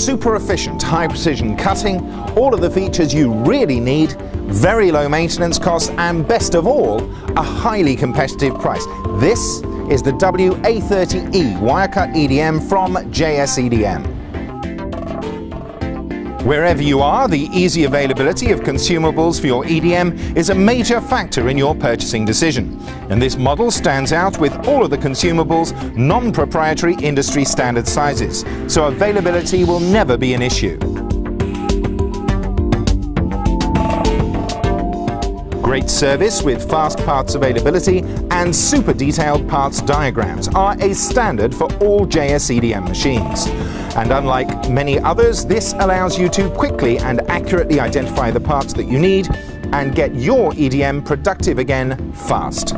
super efficient, high precision cutting, all of the features you really need, very low maintenance costs, and best of all, a highly competitive price. This is the WA30E wire cut EDM from JS Wherever you are, the easy availability of consumables for your EDM is a major factor in your purchasing decision. And this model stands out with all of the consumables non-proprietary industry standard sizes, so availability will never be an issue. Great service with fast parts availability and super detailed parts diagrams are a standard for all JS EDM machines. And unlike many others, this allows you to quickly and accurately identify the parts that you need and get your EDM productive again fast.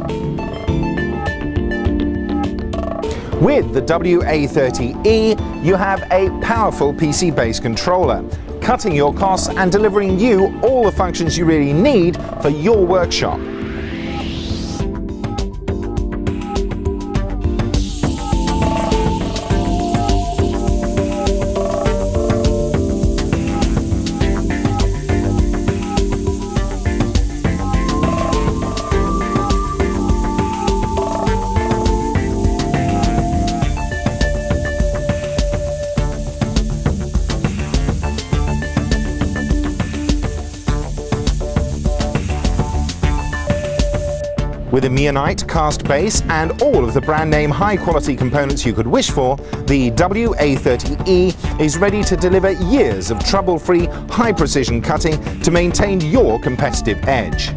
With the WA30E, you have a powerful PC-based controller, cutting your costs and delivering you all the functions you really need for your workshop. With a Meonite cast base and all of the brand name high quality components you could wish for, the WA30E is ready to deliver years of trouble-free, high precision cutting to maintain your competitive edge.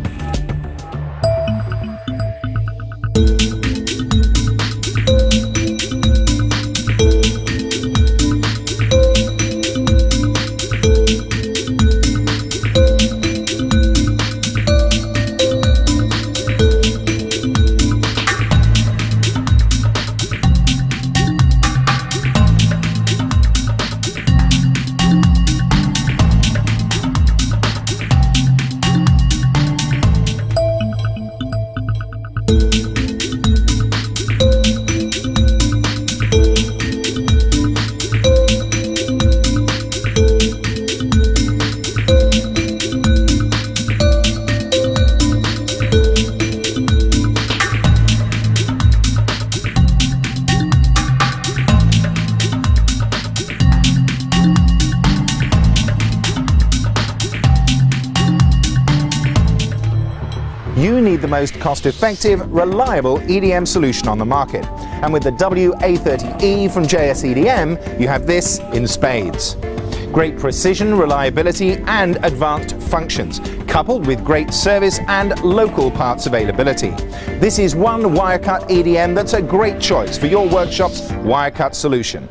You need the most cost-effective, reliable EDM solution on the market. And with the WA30E from JS EDM, you have this in spades. Great precision, reliability, and advanced functions, coupled with great service and local parts availability. This is one wire cut EDM that's a great choice for your workshop's wire cut solution.